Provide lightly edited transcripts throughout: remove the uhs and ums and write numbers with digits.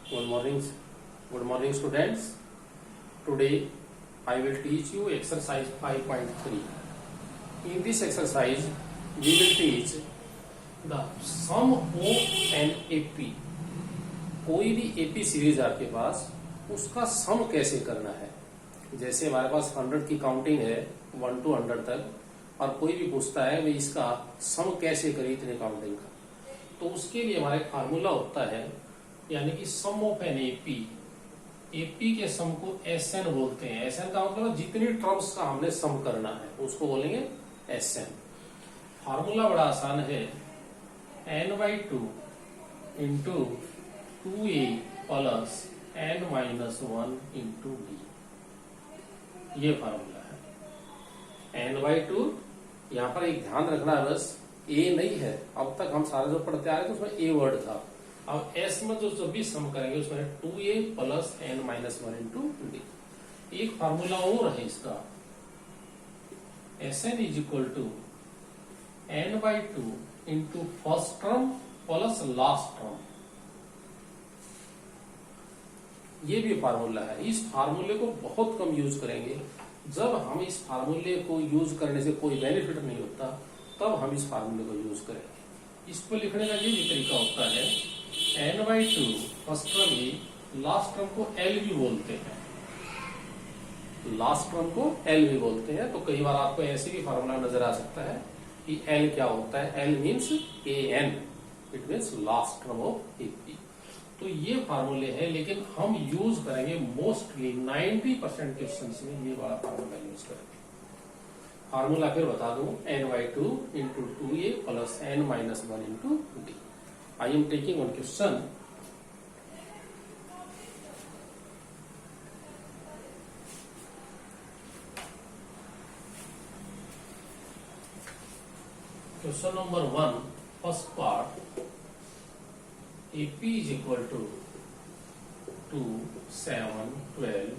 Good morning, good morning, students. Today I will teach you exercise 5.3. In this exercise, we will teach the sum of an AP. कोई भी AP series आपके पास, उसका सम कैसे करना है। जैसे हमारे पास 100 की काउंटिंग है 1 to 100 तक, और कोई भी पूछता है भाई इसका सम कैसे करें इतने काउंटिंग का, तो उसके लिए हमारा एक फार्मूला होता है, यानी कि सम ऑफ एन एपी। एपी के सम को एसएन बोलते हैं। एसएन का मतलब जितनी टर्म्स का हमने सम करना है उसको बोलेंगे एसएन। फार्मूला बड़ा आसान है, n/2 into 2a plus n-1 into b। ये फार्मूला है n/2। यहाँ पर एक ध्यान रखना है, बस a नहीं है। अब तक हम सारे जो पढ़ते आ रहे थे उसमें a वर्ड था। अब s में जो भी सम करेंगे उसमें 2a plus n-1 into b। एक फार्मूला और है इसका, Sn is equal to n/2 into first term plus last term. ये भी फार्मूला है। इस फार्मूले को बहुत कम यूज करेंगे। जब हम इस फार्मूले को यूज करने से कोई बेनिफिट नहीं होता, तब हम इस फार्मूले को यूज करेंगे। इसको लिखने का ये भी तरीका होता है, n/2 फर्स्ट टर्म ही, लास्ट टर्म को l भी बोलते हैं। लास्ट टर्म को l भी बोलते हैं। तो कई बार आपको ऐसे भी फार्मूला नजर आ सकता है कि l क्या होता है। l means an, it means last term of AP. तो ये फार्मूले हैं, लेकिन हम यूज करेंगे मोस्टली 90% क्वेश्चन में ये वाला फार्मूला यूज करेंगे। फार्मूला फिर बता दूं, n/2 into 2a plus n-1 into b। I am taking one question. Question number 1, first part. AP is equal to 2, 7, 12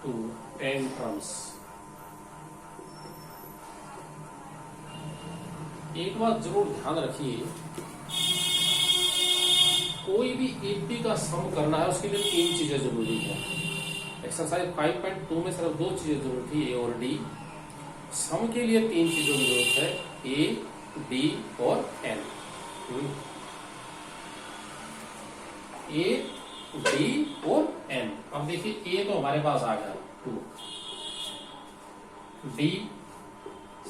to 10 terms. एक बात जरूर ध्यान रखिए, कोई भी एपी का सम करना है उसके लिए 3 चीजें जरूरी है। एक्सरसाइज 5.2 में सिर्फ 2 चीजें जरूरत थी, ए और डी। सम के लिए 3 चीजों की जरूरत है, ए, डी और एन। ए, डी और एन। अब देखिए, ए तो हमारे पास आ गया 2, डी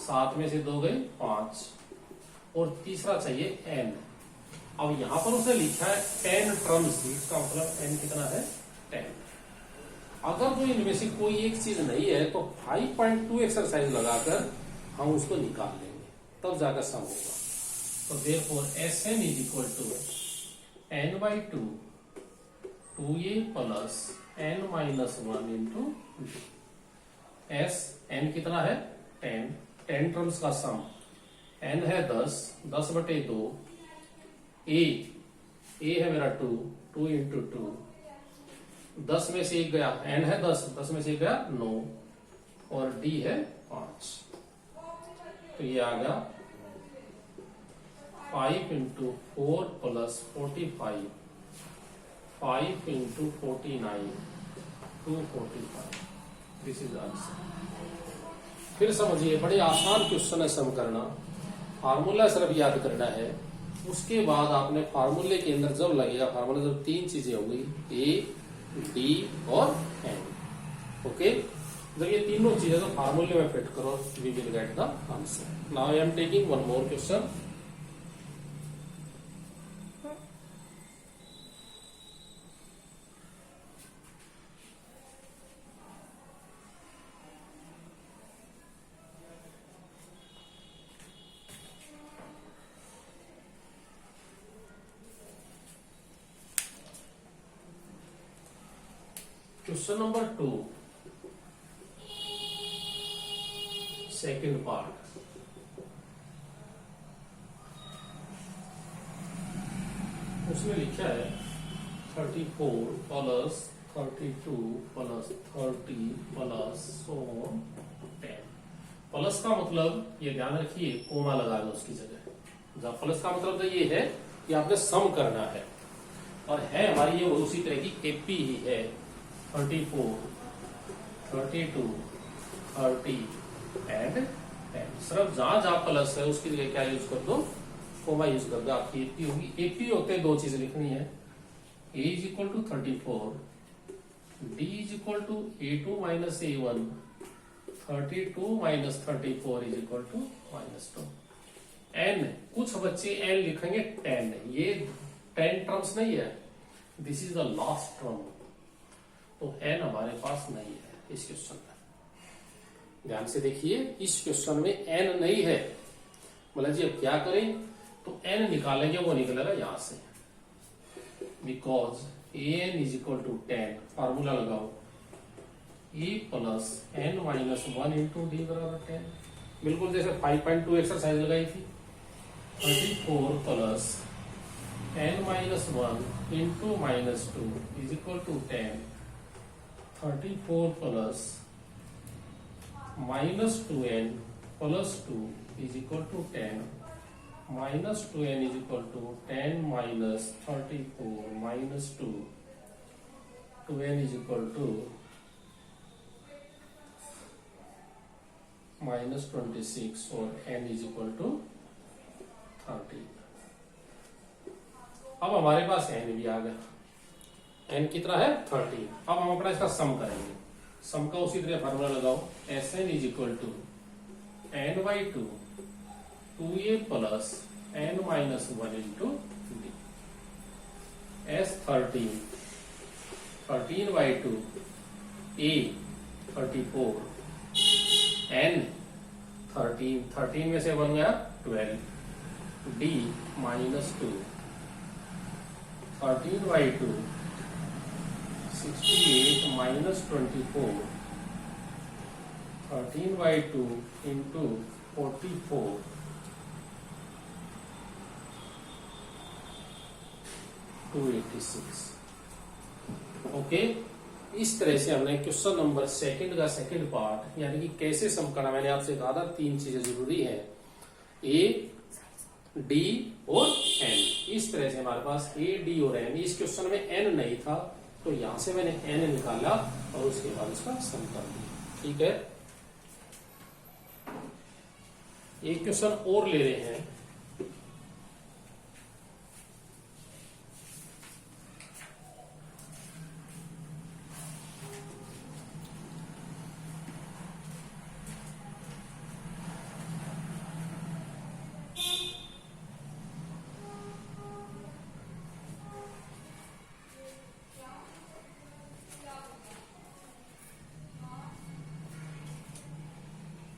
7 में से 2 गए 5, और तीसरा चाहिए n। अब यहां पर उसने लिखा है 10 टर्म्स, इसका मतलब n कितना है 10। अगर तो इनमें से कोई एक चीज नहीं है तो 5.2 एक्सरसाइज लगाकर हम उसको निकाल लेंगे, तब जाकर सम होगा। तो therefore Sn is equal to n/2 2a plus n-1 into s। n कितना है 10 टर्म्स का सम। n है 10/2। a है मेरा 2 इंटू 2, 10 में से 1 गया, n है 10 में से 1 गया 9, और d है 5। तो ये आ गया 5 into 4 plus 45, 5 into 49, 245। This is answer. फिर समझिए, बड़े आसान क्वेश्चन है सम करना। फार्मूला सिर्फ याद करना है, उसके बाद आपने फार्मूले के अंदर जब लगेगा फार्मूला, जब 3 चीजें हो गई, ए, डी और एन। ओके, जब ये तीनों चीजें तो फार्मूले में फिट करो, we will get the answer. Now I am taking one more question. Question number 2, second part. उसमें लिखा है 34 प्लस 32 प्लस 30 प्लस 10। प्लस का मतलब ये ध्यान रखिए, कोमा लगा लो उसकी जगह। जब प्लस का मतलब तो ये है ये आपने सम करना है, और है हमारी ये उसी तरह की एपी ही है 34, 32, 30 एंड 10। सिर्फ जहां जहां प्लस है उसकी जगह क्या यूज कर दो, कोमा यूज कर दो, आपकी एपी होगी। एपी होते हैं दो चीजें लिखनी है, A is equal to 34, D is equal to A2 minus A1, 32 minus 34 is equal to -2। N, कुछ बच्चे एन लिखेंगे 10, ये 10 टर्म्स नहीं है, this is the last term, तो एन हमारे पास नहीं है इस क्वेश्चन में। ध्यान से देखिए, इस क्वेश्चन में एन नहीं है, मतलब जी अब क्या करें, तो एन निकालेंगे, वो निकलेगा यहां से, because an is equal to 10, formula लगाओ, a plus n minus 1 into d बराबर 10, बिल्कुल जैसे 5.2 एक्सरसाइज लगाई थी। 34 plus n minus 1 into -2 is equal to 10, 34 plus -2n plus 2 is equal to 10, -2n is equal to 10 minus 34 minus 2, 2n is equal to -26 और n is equal to 30। अब हमारे पास n भी आ गया, n कितना है 30। अब हम अपना इसका सम करेंगे, सम का उसी तरह फार्मूला लगाओ, Sn is equal to n/2 2a plus n minus 1 into d. S13 13/2 a 34 n 13 में से बन गया 12 d -2 13/2 68 माइनस 24 13/2 इंटू 44 286। ओके, इस तरह से हमने क्वेश्चन नंबर सेकंड का सेकंड पार्ट, यानी कि कैसे सम करना, मैंने आपसे कहा था 3 चीजें जरूरी है, ए डी और एन। इस तरह से हमारे पास ए डी और एन, इस क्वेश्चन में एन नहीं था तो यहां से मैंने एन निकाला और उसके बाद इसका सम कर दिया। ठीक है, एक क्वेश्चन और ले रहे हैं,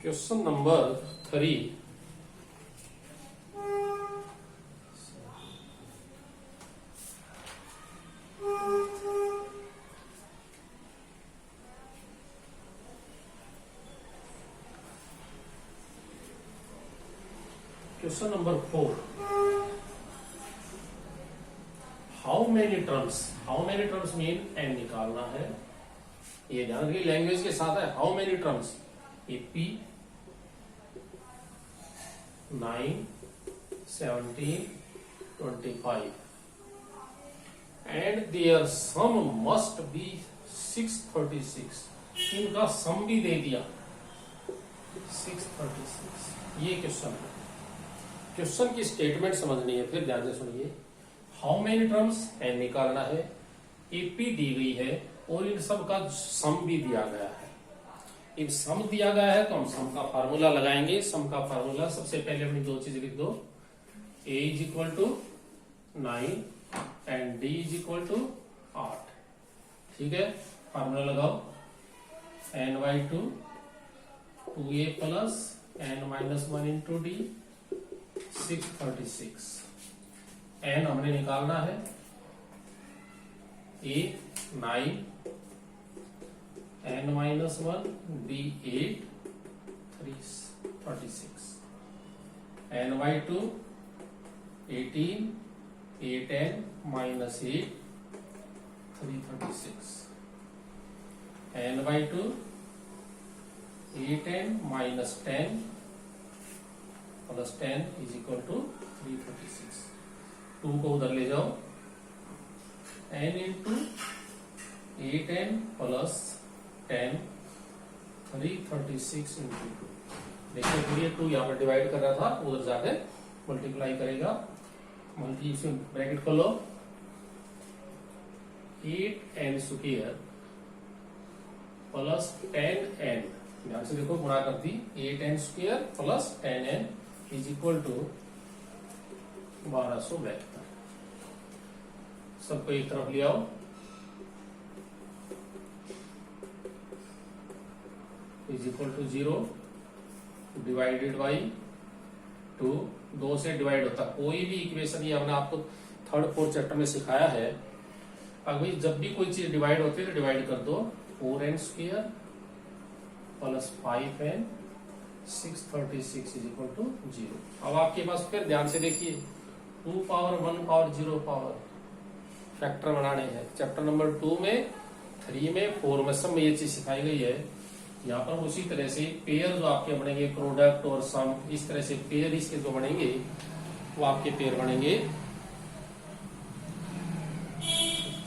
question number 3। Question number 4, how many terms mean n निकालना है। ये ध्यान रखिए, लैंग्वेज के साथ है how many terms, AP 9 17 25 and their sum must be 636। इनका सम भी दे दिया 636। ये क्वेश्चन है, क्वेश्चन की स्टेटमेंट समझनी है, फिर ध्यान से सुनिए। हाउ मेनी टर्म्स एन निकालना है, एपी दी गई है और इन सब का सम भी दिया गया है। इन सम दिया गया है तो हम सम का फार्मूला लगाएंगे। सम का फार्मूला सबसे पहले अपनी 2 चीजें लिख दो, a is equal to 9 and d is equal to 8। ठीक है, फार्मूला लगाओ, n/2 2a plus n minus 1 into d 636। n हमने निकालना है, a 9 n minus 1 d 8 36 n/2 18 8n minus 8 336 n/2 8n minus 10 plus 10 is equal to 336। 2 को उधर ले जाओ, n into 8n plus 10 336 into 2। देखिए फिर ये 2 यहाँ पर डिवाइड कर रहा था, उधर जाके मल्टीप्लाई करेगा। मल्टीप्लिकेशन ब्रैकेट खोलो, 8n स्क्वायर प्लस 10n, ध्यान से देखो गुणा कर दी, 8n square plus 10n is equal to 1272। सबको एक तरफ ले आओ, is equal to 0 divided by 2। 2 से डिवाइड होता कोई भी इक्वेशन, ये हमने आपको 3rd 4th चैप्टर में सिखाया है। अब भाई जब भी कोई चीज डिवाइड होती है तो डिवाइड कर दो, 4n square plus 5n 636 is equal to 0। अब आपके पास फिर ध्यान से देखिए, 2 पावर 1 पावर 0 पावर फैक्टर बनाने हैं। चैप्टर नंबर 2 में, 3 में, 4 में सब में ये चीज सिखाई गई है। यहाँ पर उसी तरह से पेयर जो आपके बनेंगे, प्रोडक्ट और सम, इस तरह से पेयर इसके जो बनेंगे वो आपके पेयर बनेंगे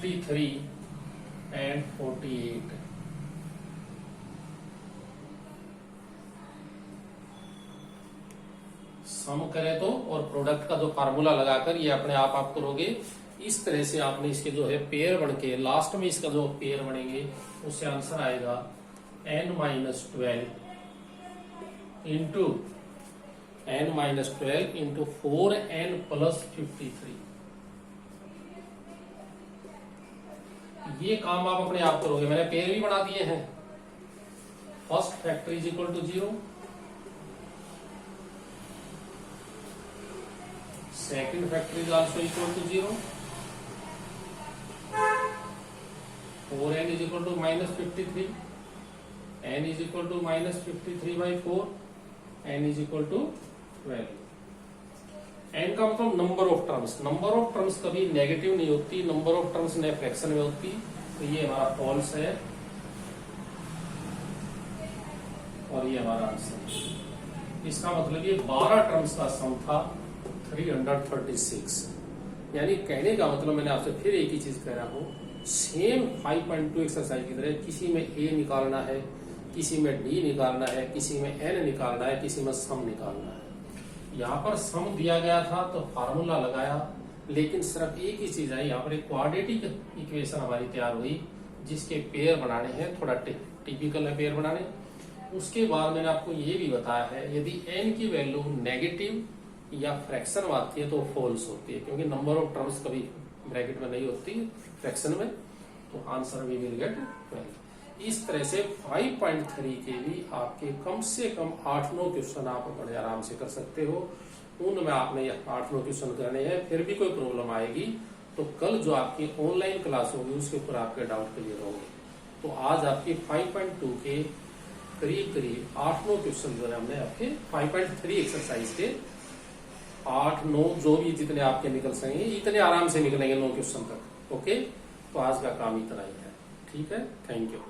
53 एंड 48। सम करें तो, और प्रोडक्ट का जो फार्मूला लगाकर ये अपने आप करोगे। इस तरह से आपने इसके जो है पेयर बन के लास्ट में इसका जो पेयर बनेंगे उससे आंसर आएगा n-12 into n-12 into 4n plus 53। ये काम आप अपने आप करोगे, मैंने पेयर भी बना दिए हैं। First factor is equal to 0, second factor is also equal to 0, 4n is equal to -53, n is equal to -53/4, n is equal to 12। n का मतलब number of terms. Number of terms कभी negative नहीं होती, number of terms नए fraction में होती। तो ये हमारा फॉल्स है और ये हमारा आंसर। इसका मतलब ये 12 टर्म्स का सम था 336। यानी कहने का मतलब, मैंने आपसे फिर एक ही चीज कह रहा हूं, सेम 5.2 एक्सरसाइज की तरह किसी में a निकालना है, किसी में d निकालना है, किसी में n निकालना है, किसी में सम निकालना है। यहाँ पर सम दिया गया था तो फार्मूला लगाया, लेकिन सिर्फ एक ही चीज आई, यहाँ पर एक क्वाड्रेटिक इक्वेशन हमारी तैयार हुई जिसके पेयर बनाने हैं। थोड़ा टिपिकल है पेयर बनाने। उसके बाद मैंने आपको ये भी बताया है, यदि n की वैल्यू नेगेटिव या फ्रैक्शन में आती है तो फॉल्स होती है, क्योंकि नंबर ऑफ टर्म्स कभी ब्रैकेट में नहीं होती फ्रैक्शन में। तो आंसर वी विल गेट 12। इस तरह से 5.3 के भी आपके कम से कम 8-9 क्वेश्चन आप बड़े आराम से कर सकते हो। उनमें आपने 8-9 क्वेश्चन करने हैं। फिर भी कोई प्रॉब्लम आएगी तो कल जो आपकी ऑनलाइन क्लास होगी उसके ऊपर आपके डाउट क्लियर होंगे। तो आज आपकी 5.2 के करीब 8-9 क्वेश्चन जो है हमने आपके 5.3 एक्सरसाइज के 8-9 जो भी जितने आपके निकल सकेंगे, इतने आराम से निकलेंगे 9 क्वेश्चन तक। ओके, तो आज का काम इतना ही है। ठीक है, थैंक यू।